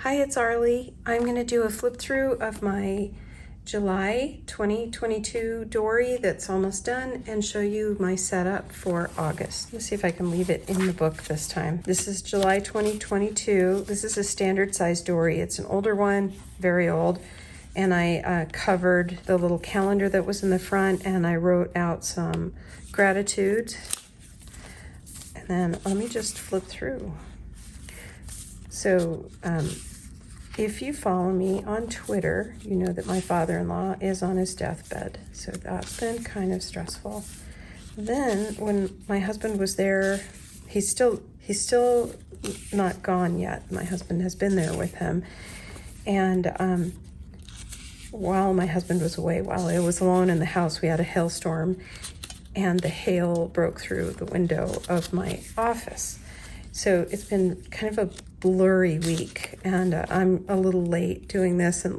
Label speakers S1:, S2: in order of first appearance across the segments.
S1: Hi, it's Arlie. I'm going to do a flip through of my July 2022 Dori that's almost done and show you my setup for August. Let's see if I can leave it in the book this time. This is July 2022. This is a standard size Dori. It's an older one, very old. And I covered the little calendar that was in the front and I wrote out some gratitude. And then let me just flip through. So if you follow me on Twitter, you know that my father-in-law is on his deathbed. So that's been kind of stressful. Then when my husband was there, he's still not gone yet. My husband has been there with him. And while my husband was away, while I was alone in the house, we had a hailstorm and the hail broke through the window of my office. So it's been kind of a blurry week, and I'm a little late doing this, and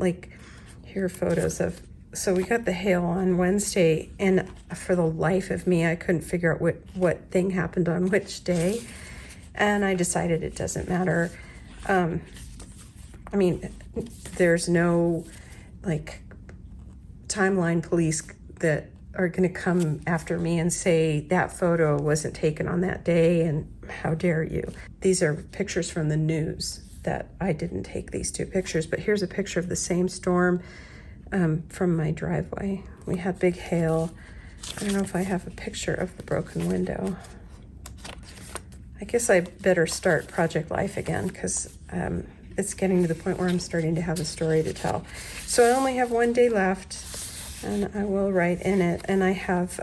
S1: here are photos of, so we got the hail on Wednesday, and for the life of me, I couldn't figure out what thing happened on which day, and I decided it doesn't matter. I mean, there's no timeline police that are going to come after me and say that photo wasn't taken on that day and how dare you. These are pictures from the news that I didn't take these two pictures, but here's a picture of the same storm from my driveway. We had big hail. I don't know if I have a picture of the broken window. I guess I better start Project Life again because it's getting to the point where I'm starting to have a story to tell. So I only have one day left, and I will write in it, and I have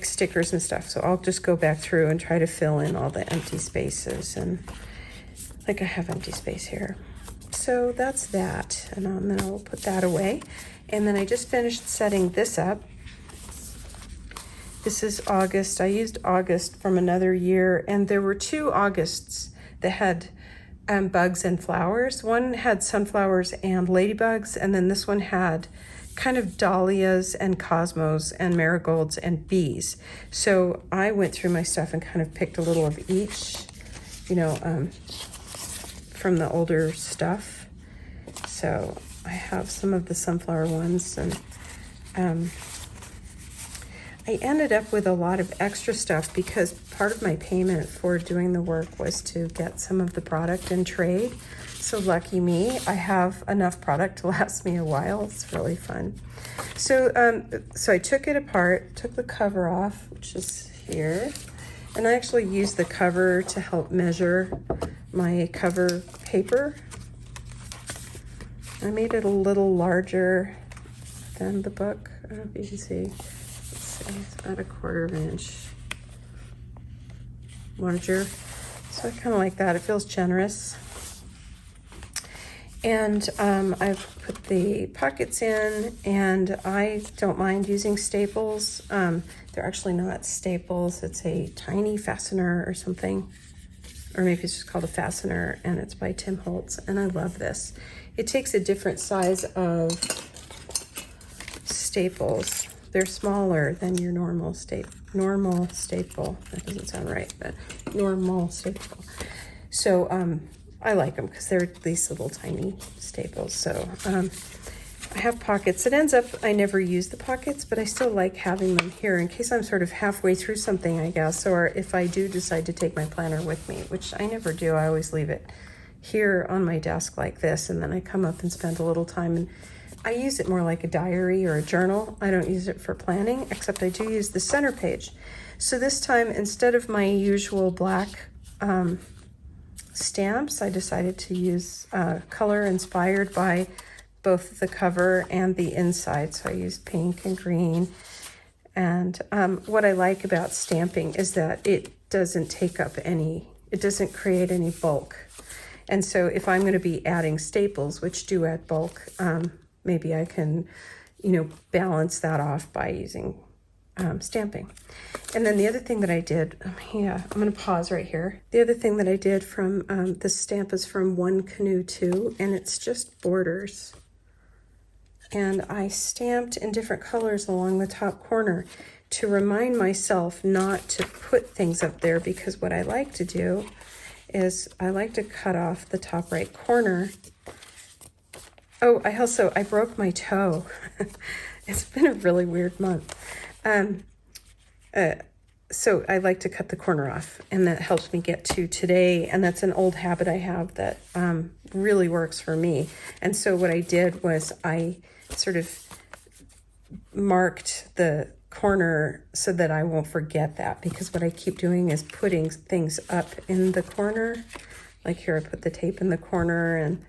S1: stickers and stuff, so I'll just go back through and try to fill in all the empty spaces, and I have empty space here. So that's that, and then I'll put that away. And then I just finished setting this up. This is August. I used August from another year, and there were two Augusts that had bugs and flowers. One had sunflowers and ladybugs, and then this one had kind of dahlias and cosmos and marigolds and bees. So I went through my stuff and kind of picked a little of each, from the older stuff. So I have some of the sunflower ones, and I ended up with a lot of extra stuff because part of my payment for doing the work was to get some of the product in trade. So lucky me, I have enough product to last me a while. It's really fun. So I took it apart, took the cover off, which is here, and I actually used the cover to help measure my cover paper. I made it a little larger than the book. I don't know if you can see. It's about 1/4 inch larger. So I kind of like that. It feels generous. And I've put the pockets in, and I don't mind using staples. They're actually not staples. It's a tiny fastener or something. Or maybe it's just called a fastener, and it's by Tim Holtz, and I love this. It takes a different size of staples. They're smaller than your normal staple. That doesn't sound right, but normal staple. So I like them because they're these little tiny staples. So I have pockets. It ends up I never use the pockets, but I still like having them here in case I'm sort of halfway through something, I guess, or if I do decide to take my planner with me, which I never do. I always leave it here on my desk like this, and then I come up and spend a little time, and I use it more like a diary or a journal. I don't use it for planning, except I do use the center page. So this time, instead of my usual black stamps, I decided to use color inspired by both the cover and the inside. So I used pink and green. And what I like about stamping is that it doesn't create any bulk. And so if I'm going to be adding staples, which do add bulk, maybe I can, balance that off by using stamping. And then the other thing that I did, I'm going to pause right here. The other thing that I did from this stamp is from One Canoe 2, and it's just borders. And I stamped in different colors along the top corner to remind myself not to put things up there, because what I like to do is I like to cut off the top right corner. Oh, I broke my toe. It's been a really weird month. So I like to cut the corner off, and that helps me get to today. And that's an old habit I have that really works for me. And so what I did was I sort of marked the corner so that I won't forget that, because what I keep doing is putting things up in the corner. Like here, I put the tape in the corner, and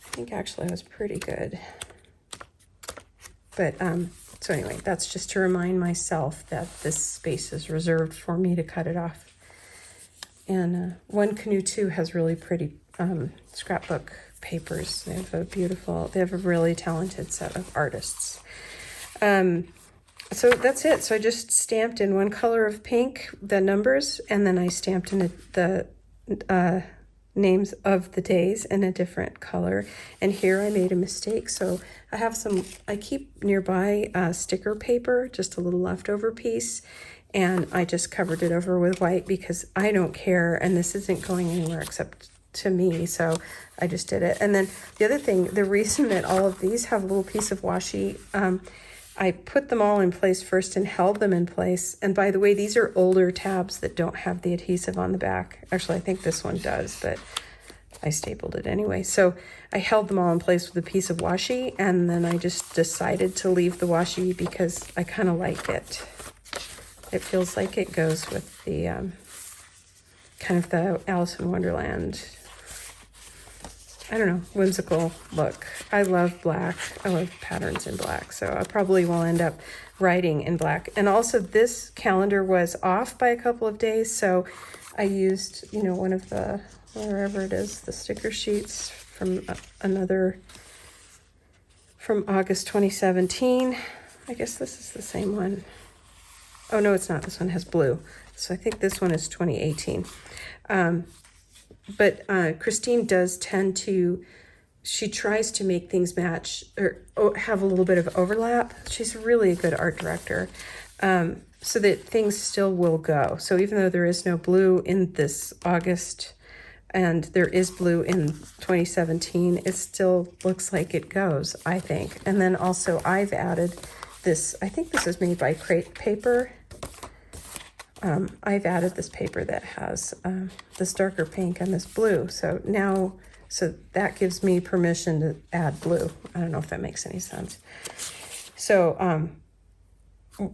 S1: I think actually I was pretty good. But so anyway, that's just to remind myself that this space is reserved for me to cut it off. And One Canoe 2 has really pretty scrapbook papers. They have a really talented set of artists. So that's it. So I just stamped in one color of pink the numbers, and then I stamped in the names of the days in a different color. And here I made a mistake. So I keep nearby sticker paper, just a little leftover piece, and I just covered it over with white because I don't care, and this isn't going anywhere except to me, so I just did it. And then the other thing, the reason that all of these have a little piece of washi, I put them all in place first and held them in place. And by the way, these are older tabs that don't have the adhesive on the back. Actually, I think this one does, but I stapled it anyway. So I held them all in place with a piece of washi, and then I just decided to leave the washi because I kind of like it. It feels like it goes with the kind of the Alice in Wonderland, I don't know, whimsical look. I love black. I love patterns in black. So I probably will end up writing in black. And also this calendar was off by a couple of days. So I used, one of the, wherever it is, the sticker sheets from from August 2017. I guess this is the same one. Oh, no, it's not. This one has blue. So I think this one is 2018. But Christine does tend to, she tries to make things match or have a little bit of overlap. She's really a good art director, so that things still will go. So even though there is no blue in this August and there is blue in 2017, it still looks like it goes, I think. And then also I've added this, I think this is made by Crate Paper. I've added this paper that has this darker pink and this blue. So that gives me permission to add blue. I don't know if that makes any sense. So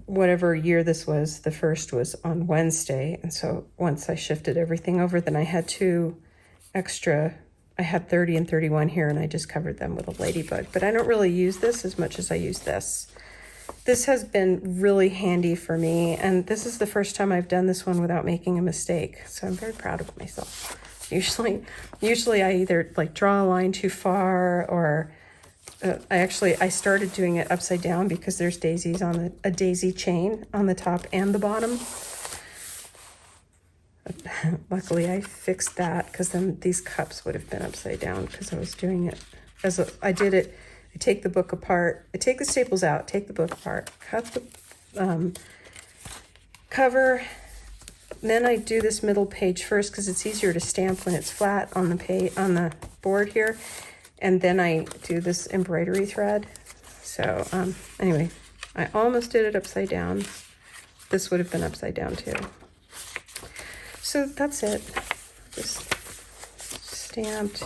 S1: whatever year this was, the first was on Wednesday. And so once I shifted everything over, then I had two extra, I had 30 and 31 here, and I just covered them with a ladybug. But I don't really use this as much as I use this. This has been really handy for me, and this is the first time I've done this one without making a mistake, so I'm very proud of myself. Usually I either draw a line too far, or I started doing it upside down because there's daisies on a daisy chain on the top and the bottom. Luckily I fixed that, because then these cups would have been upside down because I was doing it I did it. I take the book apart, I take the staples out, take the book apart, cut the cover, then I do this middle page first because it's easier to stamp when it's flat on the board here, and then I do this embroidery thread. So anyway, I almost did it upside down. This would have been upside down too. So that's it. Just stamped,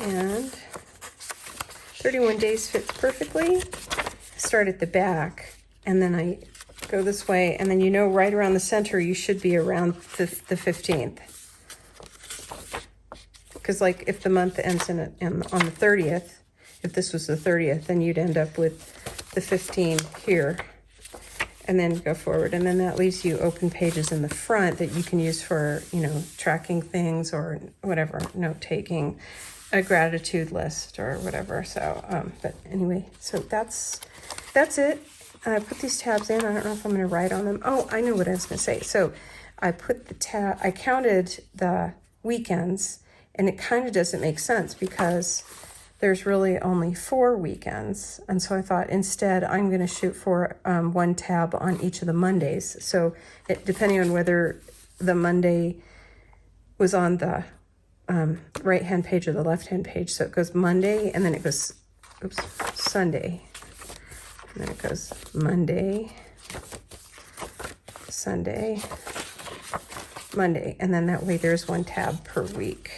S1: and 31 days fits perfectly. Start at the back, and then I go this way, and then right around the center you should be around the 15th. Because if the month ends on the 30th, if this was the 30th, then you'd end up with the 15 here, and then go forward. And then that leaves you open pages in the front that you can use for, tracking things or whatever, note-taking, a gratitude list or whatever. So, but anyway, so that's it. I put these tabs in. I don't know if I'm going to write on them. Oh, I know what I was going to say. So I put I counted the weekends, and it kind of doesn't make sense because there's really only 4 weekends. And so I thought instead I'm going to shoot for 1 tab on each of the Mondays. So depending on whether the Monday was on the right-hand page or the left-hand page. So it goes Monday, and then it goes, Sunday. And then it goes Monday, Sunday, Monday. And then that way there's 1 tab per week.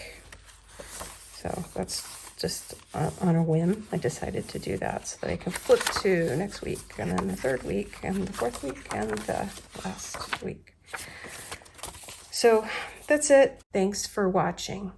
S1: So that's just on a whim. I decided to do that so that I can flip to next week, and then the 3rd week, and the 4th week, and the last week. So that's it. Thanks for watching.